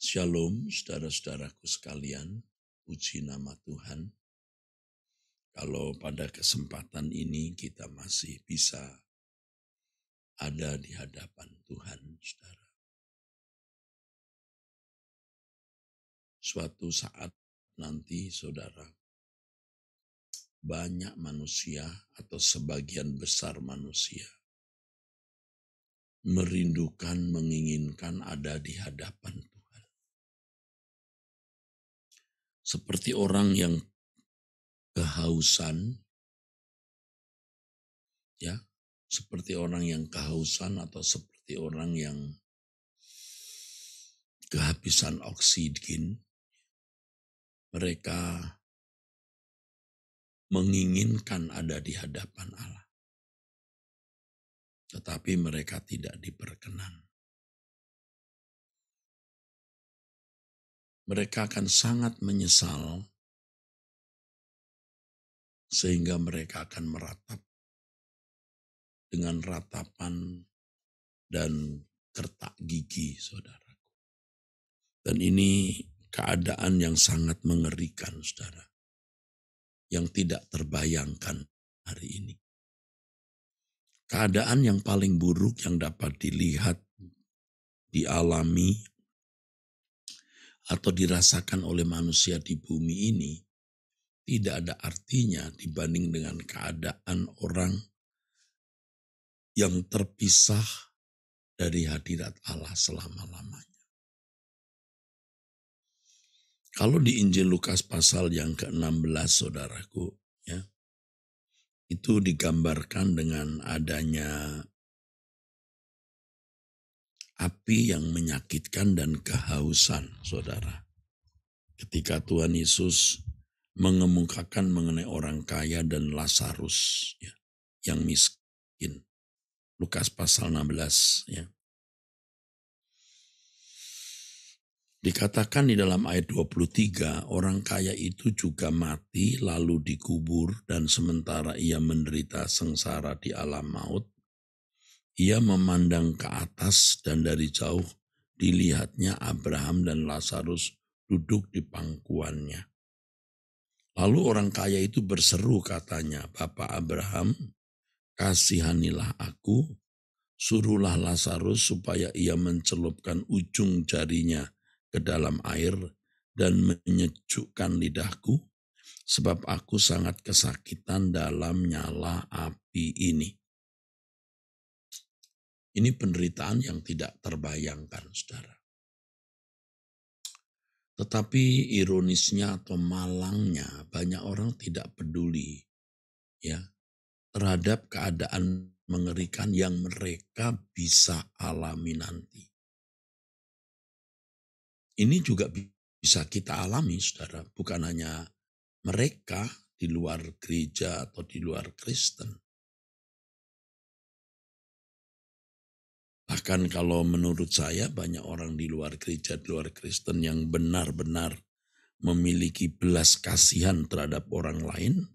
Shalom, saudara-saudaraku sekalian, puji nama Tuhan. Kalau pada kesempatan ini kita masih bisa ada di hadapan Tuhan, saudara. Suatu saat nanti, saudara, banyak manusia atau sebagian besar manusia merindukan, menginginkan ada di hadapan Tuhan. Seperti orang yang kehausan, ya, seperti orang yang kehausan atau seperti orang yang kehabisan oksigen, mereka menginginkan ada di hadapan Allah. Tetapi mereka tidak diperkenan. Mereka akan sangat menyesal sehingga mereka akan meratap dengan ratapan dan kertak gigi, saudaraku. Dan ini keadaan yang sangat mengerikan, saudara, yang tidak terbayangkan hari ini. Keadaan yang paling buruk yang dapat dilihat, dialami, atau dirasakan oleh manusia di bumi ini tidak ada artinya dibanding dengan keadaan orang yang terpisah dari hadirat Allah selama-lamanya. Kalau di Injil Lukas pasal yang ke-16, saudaraku, ya, itu digambarkan dengan adanya api yang menyakitkan dan kehausan, saudara. Ketika Tuhan Yesus mengemukakan mengenai orang kaya dan Lazarus, ya, yang miskin. Lukas pasal 16, ya. Dikatakan di dalam ayat 23, orang kaya itu juga mati lalu dikubur, dan sementara ia menderita sengsara di alam maut, ia memandang ke atas dan dari jauh dilihatnya Abraham dan Lazarus duduk di pangkuannya. Lalu orang kaya itu berseru, katanya, "Bapak Abraham, kasihanilah aku, suruhlah Lazarus supaya ia mencelupkan ujung jarinya ke dalam air dan menyejukkan lidahku, sebab aku sangat kesakitan dalam nyala api ini." Ini penderitaan yang tidak terbayangkan, saudara. Tetapi ironisnya atau malangnya, banyak orang tidak peduli, ya, terhadap keadaan mengerikan yang mereka bisa alami nanti. Ini juga bisa kita alami, saudara, bukan hanya mereka di luar gereja atau di luar Kristen. Bahkan kalau menurut saya banyak orang di luar gereja, di luar Kristen yang benar-benar memiliki belas kasihan terhadap orang lain,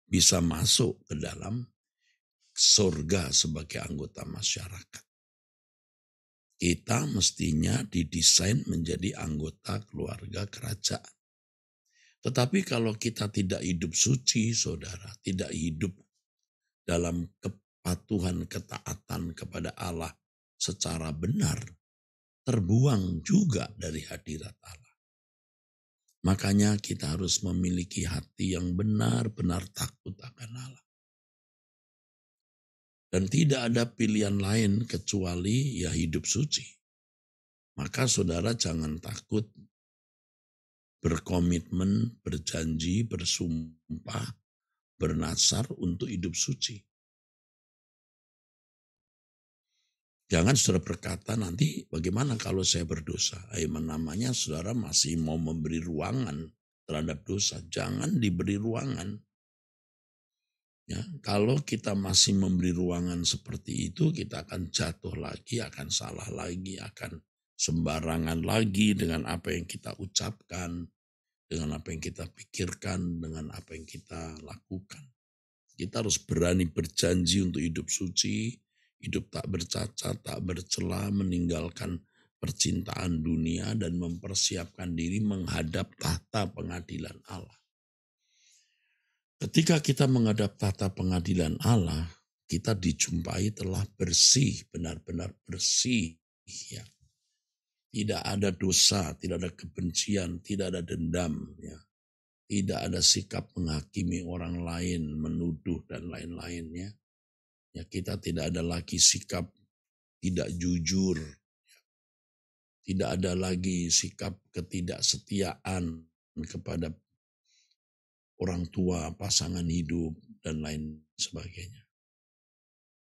bisa masuk ke dalam surga sebagai anggota masyarakat. Kita mestinya didesain menjadi anggota keluarga kerajaan. Tetapi kalau kita tidak hidup suci, saudara, tidak hidup dalam kepatuhan, ketaatan kepada Allah secara benar, terbuang juga dari hadirat Allah. Makanya kita harus memiliki hati yang benar-benar takut akan Allah. Dan tidak ada pilihan lain kecuali ya hidup suci. Maka saudara jangan takut berkomitmen, berjanji, bersumpah, bernazar untuk hidup suci. Jangan saudara berkata, nanti bagaimana kalau saya berdosa? Namanya saudara masih mau memberi ruangan terhadap dosa. Jangan diberi ruangan. Ya, kalau kita masih memberi ruangan seperti itu, kita akan jatuh lagi, akan salah lagi, akan sembarangan lagi dengan apa yang kita ucapkan, dengan apa yang kita pikirkan, dengan apa yang kita lakukan. Kita harus berani berjanji untuk hidup suci, hidup tak bercacat, tak bercela, meninggalkan percintaan dunia dan mempersiapkan diri menghadap tahta pengadilan Allah. Ketika kita menghadap tahta pengadilan Allah, kita dijumpai telah bersih, benar-benar bersih. Ya. Tidak ada dosa, tidak ada kebencian, tidak ada dendam. Ya. Tidak ada sikap menghakimi orang lain, menuduh dan lain-lainnya. Ya, kita tidak ada lagi sikap tidak jujur. Tidak ada lagi sikap ketidaksetiaan kepada orang tua, pasangan hidup, dan lain sebagainya.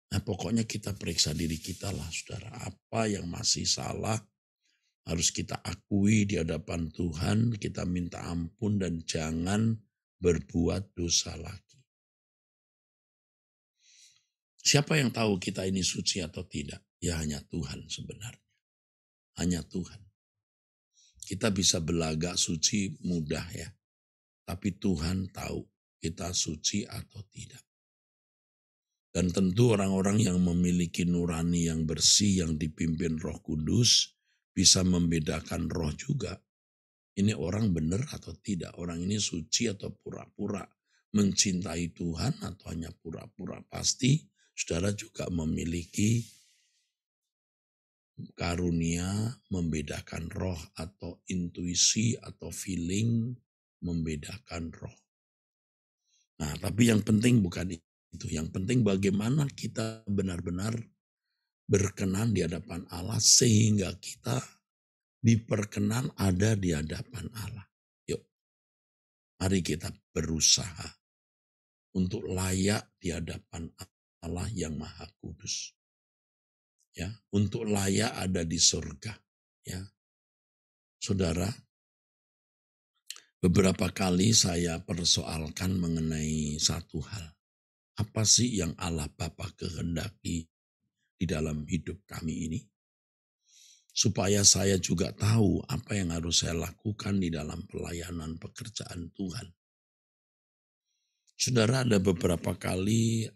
Nah, pokoknya kita periksa diri kita lah, saudara. Apa yang masih salah harus kita akui di hadapan Tuhan, kita minta ampun dan jangan berbuat dosa lagi. Siapa yang tahu kita ini suci atau tidak? Ya hanya Tuhan sebenarnya. Hanya Tuhan. Kita bisa belagak suci mudah ya. Tapi Tuhan tahu kita suci atau tidak. Dan tentu orang-orang yang memiliki nurani yang bersih, yang dipimpin Roh Kudus, bisa membedakan roh juga. Ini orang benar atau tidak, orang ini suci atau pura-pura, mencintai Tuhan atau hanya pura-pura. Pasti saudara juga memiliki karunia membedakan roh atau intuisi atau feeling membedakan roh. Nah, tapi yang penting bukan itu. Yang penting bagaimana kita benar-benar berkenan di hadapan Allah sehingga kita diperkenan ada di hadapan Allah. Yuk, mari kita berusaha untuk layak di hadapan Allah yang Maha Kudus. Ya, untuk layak ada di surga. Ya, saudara, beberapa kali saya persoalkan mengenai satu hal. Apa sih yang Allah Bapa kehendaki di dalam hidup kami ini? Supaya saya juga tahu apa yang harus saya lakukan di dalam pelayanan pekerjaan Tuhan. Saudara, ada beberapa kali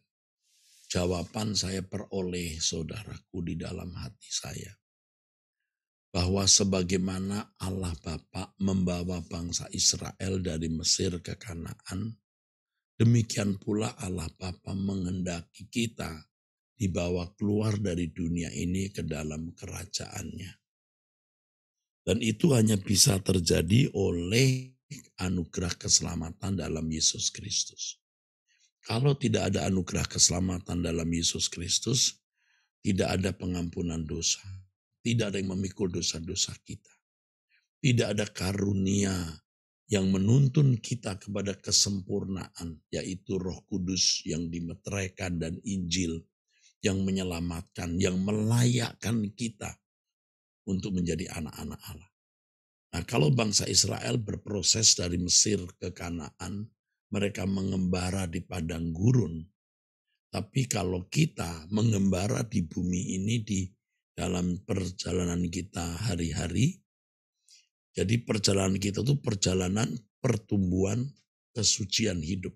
jawaban saya peroleh saudaraku di dalam hati saya. Bahwa sebagaimana Allah Bapa membawa bangsa Israel dari Mesir ke Kanaan, demikian pula Allah Bapa menghendaki kita dibawa keluar dari dunia ini ke dalam kerajaannya. Dan itu hanya bisa terjadi oleh anugerah keselamatan dalam Yesus Kristus. Kalau tidak ada anugerah keselamatan dalam Yesus Kristus, tidak ada pengampunan dosa. Tidak ada yang memikul dosa-dosa kita. Tidak ada karunia yang menuntun kita kepada kesempurnaan, yaitu Roh Kudus yang dimeteraikan dan Injil yang menyelamatkan, yang melayakkan kita untuk menjadi anak-anak Allah. Nah, kalau bangsa Israel berproses dari Mesir ke Kanaan, mereka mengembara di padang gurun. Tapi kalau kita mengembara di bumi ini di dalam perjalanan kita hari-hari, jadi perjalanan kita itu perjalanan pertumbuhan kesucian hidup.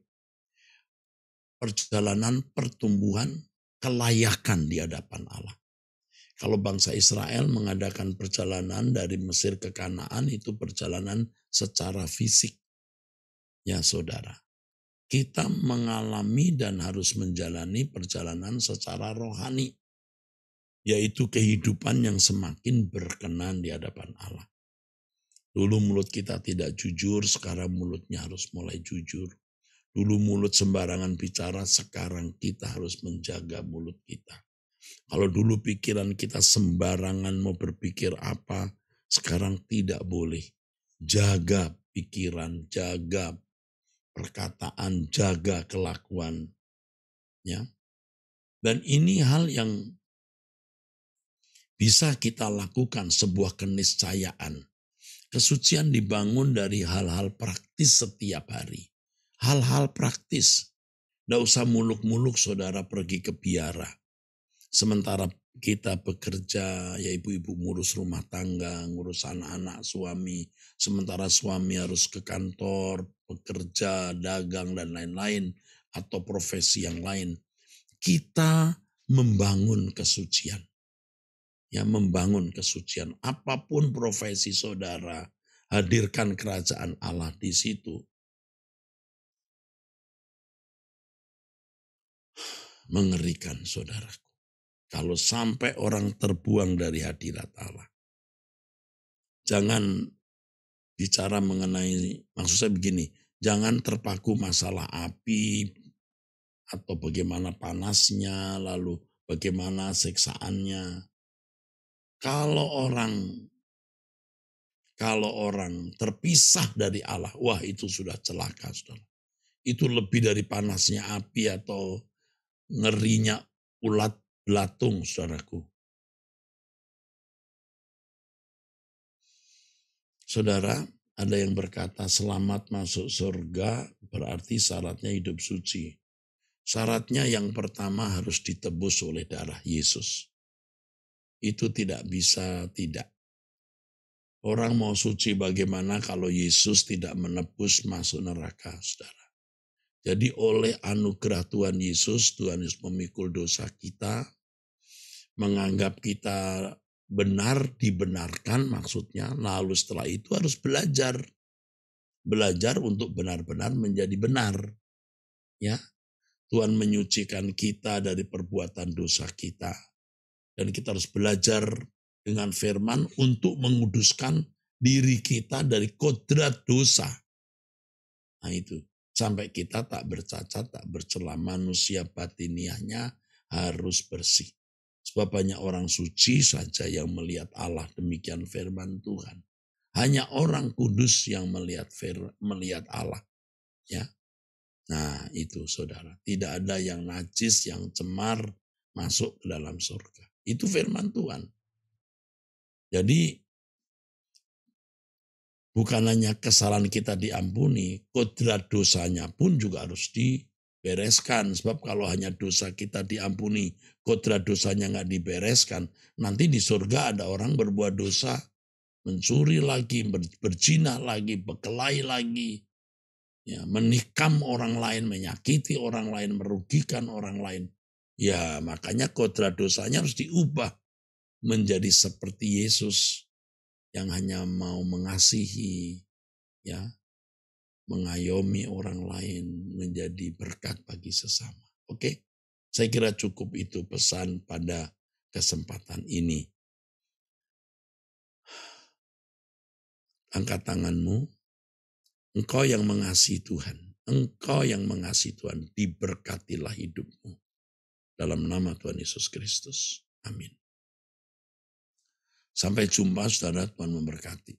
Perjalanan pertumbuhan kelayakan di hadapan Allah. Kalau bangsa Israel mengadakan perjalanan dari Mesir ke Kanaan itu perjalanan secara fisik. Ya saudara, kita mengalami dan harus menjalani perjalanan secara rohani. Yaitu kehidupan yang semakin berkenan di hadapan Allah. Dulu mulut kita tidak jujur, sekarang mulutnya harus mulai jujur. Dulu mulut sembarangan bicara, sekarang kita harus menjaga mulut kita. Kalau dulu pikiran kita sembarangan mau berpikir apa, sekarang tidak boleh. Jaga pikiran, jaga perkataan, jaga kelakuan. Ya. Dan ini hal yang bisa kita lakukan, sebuah keniscayaan. Kesucian dibangun dari hal-hal praktis setiap hari. Hal-hal praktis. Tidak usah muluk-muluk saudara pergi ke biara. Sementara kita bekerja, ya ibu-ibu ngurus rumah tangga, ngurus anak-anak suami. Sementara suami harus ke kantor, bekerja, dagang, dan lain-lain. Atau profesi yang lain. Kita membangun kesucian. Ya, membangun kesucian. Apapun profesi saudara, hadirkan kerajaan Allah di situ. Mengerikan saudaraku. Kalau sampai orang terbuang dari hadirat Allah. Jangan bicara mengenai, maksud saya begini, jangan terpaku masalah api, atau bagaimana panasnya, lalu bagaimana siksaannya. Kalau orang terpisah dari Allah, wah itu sudah celaka, saudara. Itu lebih dari panasnya api atau ngerinya ulat belatung, saudaraku. Saudara, ada yang berkata selamat masuk surga berarti syaratnya hidup suci. Syaratnya yang pertama harus ditebus oleh darah Yesus. Itu tidak bisa tidak. Orang mau suci bagaimana kalau Yesus tidak menebus masuk neraka, saudara. Jadi oleh anugerah Tuhan Yesus memikul dosa kita, menganggap kita benar, dibenarkan maksudnya, lalu setelah itu harus belajar. Belajar untuk benar-benar menjadi benar. Ya, Tuhan menyucikan kita dari perbuatan dosa kita. Dan kita harus belajar dengan firman untuk menguduskan diri kita dari kodrat dosa. Nah itu, sampai kita tak bercacat, tak bercela, manusia batiniahnya harus bersih. Sebab banyak orang suci saja yang melihat Allah, demikian firman Tuhan. Hanya orang kudus yang melihat Allah. Ya. Nah itu saudara, tidak ada yang najis, yang cemar masuk ke dalam surga. Itu firman Tuhan. Jadi bukan hanya kesalahan kita diampuni, kodrat dosanya pun juga harus dibereskan. Sebab kalau hanya dosa kita diampuni, kodrat dosanya nggak dibereskan, nanti di surga ada orang berbuat dosa, mencuri lagi, berzina lagi, berkelahi lagi, ya, menikam orang lain, menyakiti orang lain, merugikan orang lain. Ya makanya kodrat dosanya harus diubah menjadi seperti Yesus yang hanya mau mengasihi, ya, mengayomi orang lain, menjadi berkat bagi sesama. Oke, saya kira cukup itu pesan pada kesempatan ini. Angkat tanganmu, engkau yang mengasihi Tuhan, engkau yang mengasihi Tuhan, diberkatilah hidupmu. Dalam nama Tuhan Yesus Kristus. Amin. Sampai jumpa saudara, Tuhan memberkati.